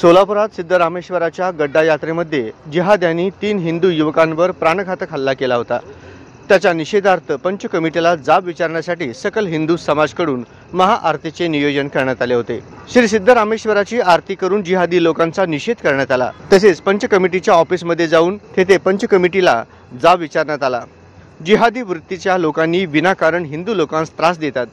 सोलापुरात सिद्धरामेश्वराच्या गड्डा यात्रेमध्ये जिहाद्यांनी 3 हिंदू युवकांवर प्राणघातक हल्ला केला होता। त्याच्या निषेधार्थ पंच कमिटीला जाब विचारण्यासाठी सकल हिंदू समाजकडून महाआरतीचे नियोजन करण्यात आले होते। श्री सिद्धरामेश्वराची आरती करून जिहादी लोकांचा निषेध करण्यात आला। तसेच पंच कमिटीच्या ऑफिसमध्ये जाऊन तेथे पंच कमिटीला जाब विचारण्यात आला। जिहादी वृत्तीच्या लोकांनी विनाकारण हिंदू लोकांस त्रास देतात,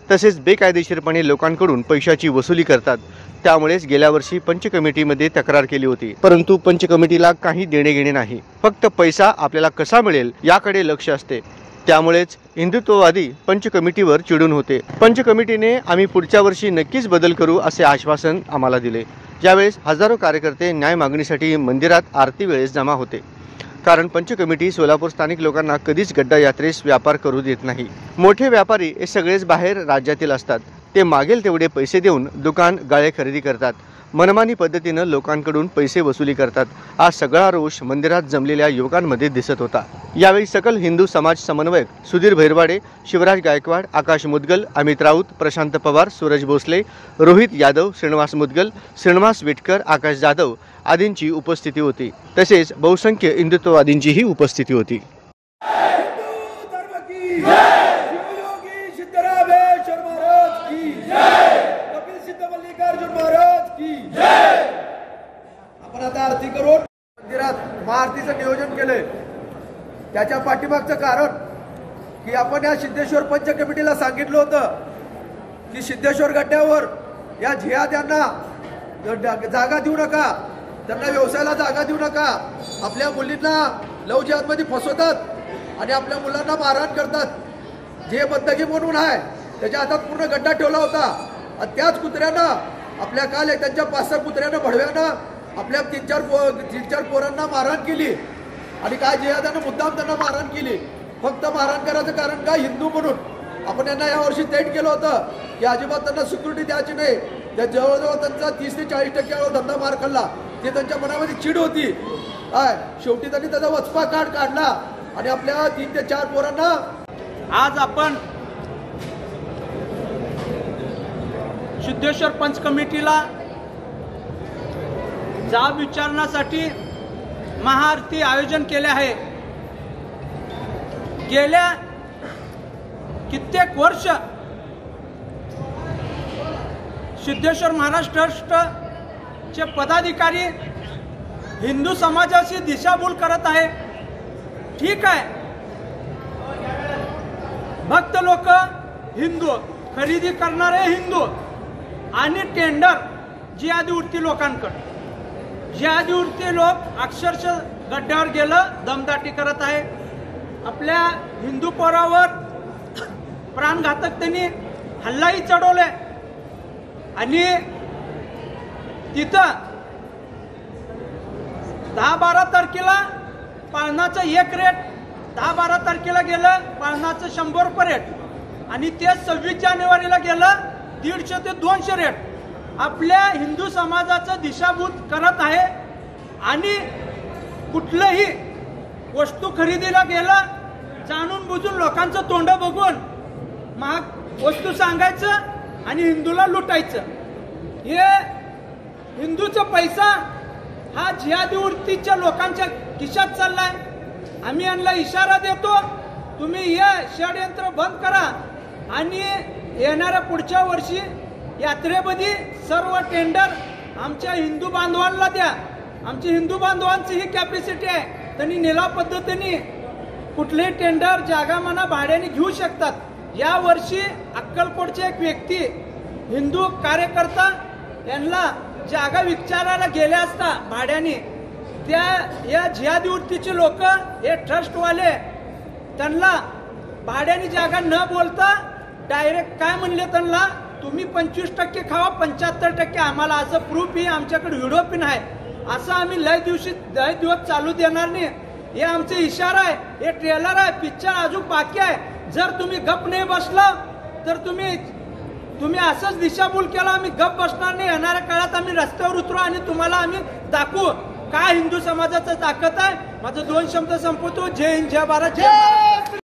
तसेच बेकायदेशीरपणे लोकांकडून पैशाची वसुली करतात। त्यामुळेच गेल्या वर्षी पंच कमिटीमध्ये तक्रार केली होती, परंतु पंच कमिटीला काही देणे घेणे नाही। फक्त पैसा आपल्याला कसा मिळेल याकडे लक्ष असते। त्यामुळेच हिंदुत्ववादी पंच कमिटीवर चिडून होते। पंच कमिटीने आम्ही पुढच्या वर्षी नक्कीच बदल करू असे आश्वासन आम्हाला दिले। यावेळेस हजारो कार्यकर्ते न्याय मागणीसाठी मंदिरात आरती वेळेस जमा होते, कारण पंच कमिटी सोलापूर स्थानिक लोकांना कधीच गड्डा यात्रेस व्यापार करू देत नाही। मोठे व्यापारी हे सगळेच बाहेर राज्यातील असतात। ते मागेल तेवढे पैसे देऊन दुकान गाळे खरेदी करतात, मनमानी पद्धतीने लोकांकडून पैसे वसुली करतात। हा सगळा रोष मंदिरात जमलेल्या युवकांमध्ये दिसत होता। यावेळी सकल हिंदू समाज समन्वयक सुधीर भैरवाडे, शिवराज गायकवाड, आकाश मुदगल, अमित राऊत, प्रशांत पवार, सूरज भोसले, रोहित यादव, श्रीनिवास मुदगल, श्रीनिवास विटकर, आकाश जाधव आदींची उपस्थिती होती। तसेच बहुसंख्य हिंदुत्ववादींचीही उपस्थिती होती। आपण आता आरती करून मंदिरात महाआरतीचं नियोजन केलंय। त्याच्या पाठीमागचं कारण की आपण या सिद्धेश्वर पंच कमिटीला सांगितलं होतं की सिद्धेश्वर गड्ड्यावर या जिहाद्यांना जागा देऊ नका, त्यांना व्यवसायाला जागा देऊ नका। आपल्या मुलींना लव जिहादमध्ये फसवतात आणि आपल्या मुलांना मारहाण करतात। जे बंदगी म्हणून आहे त्याच्या हातात पूर्ण गड्डा ठेवला होता आणि त्याच कुत्र्यानं आपल्या काल त्यांच्या 5-6 कुत्र्यानं भडव्यानं आपल्या 3-4 पोरांना मारहाण केली आणि काय जिहाद्यानं मुद्दाम त्यांना मारहाण केली। फक्त मारहाण करायचं कारण काय, हिंदू म्हणून आपण यांना यावर्षी थेट केलं होतं की अजिबात त्यांना सिक्युरिटी द्यायची नाही। त्या जवळजवळ त्यांचा 30 ते 40% धंदा मार खाल्ला, ते त्यांच्या मनामध्ये चिड होती। शेवटी त्यांनी त्याचा वचपा काढला आणि आपल्या 3 ते 4 पोरांना आज आपण सिद्धेश्वर पंच कमिटीला जाब विचारण्यासाठी महाआरती आयोजन केले आहे। गेल्या कित्येक वर्ष सिद्धेश्वर महाराज ट्रस्टचे पदाधिकारी हिंदू समाजाची दिशाभूल करत आहे। ठीक आहे, भक्त लोक हिंदू, खरेदी करणारे हिंदू आणि टेंडर जिहादी वृत्ती लोकांकडे, जिहादी वृत्ती लोक अक्षरशः गड्ड्यावर गेलं दमदाटी करत आहे। आपल्या हिंदू पोरावर प्राणघातक त्यांनी हल्लाही चढवले आणि तिथं 10-12 तारखेला पाळणाचं 1 रेट, 10-12 तारखेला गेलं पाळणाचं 100 रुपये रेट आणि ते 26 जानेवारीला गेलं 150 ते 200 रेट। आपल्या हिंदू समाजाचं दिशाभूत करत आहे आणि कुठलंही वस्तू खरेदीला गेलं जाणून बुजून लोकांचं तोंड बघून महाग वस्तू सांगायचं आणि हिंदूला लुटायचं। हे हिंदूचा पैसा हा जिहादी वृत्तीच्या लोकांच्या खिशात चाललाय। आम्ही यांना इशारा देतो, तुम्ही हे षडयंत्र बंद करा आणि येणाऱ्या पुढच्या वर्षी यात्रेमध्ये सर्व टेंडर आमच्या हिंदू बांधवांना द्या। आमची हिंदू बांधवांची ही कॅपॅसिटी आहे, त्यांनी निलाव पद्धतीने कुठलेही टेंडर जागा म्हणा भाड्याने घेऊ शकतात। या वर्षी अक्कलकोटचे एक व्यक्ती हिंदू कार्यकर्ता यांना जागा विचारायला गेले असता भाड्याने, त्या या जिहादी वृत्तीचे लोक हे ट्रस्टवाले त्यांना भाड्याने जागा न बोलता डायरेक्ट काय म्हणले त्यांना, तुम्ही 25% खावा, 75% आम्हाला, असं प्रूफ ही आमच्याकडे व्हिडिओ पण आहे। असं आम्ही लय दिवस चालू देणार नाही। हे आमचे इशारा आहे, हे ट्रेलर आहे, पिक्चर अजून बाकी आहे। जर तुम्ही गप नाही बसला तर तुम्ही असंच दिशाभूल केला, आम्ही गप बसणार नाही। येणाऱ्या काळात आम्ही रस्त्यावर उतरू आणि तुम्हाला आम्ही दाखवू काय हिंदू समाजाचं ताकद आहे। माझं 2 शब्द संपवतो। जय हिंद, जय भारत, जय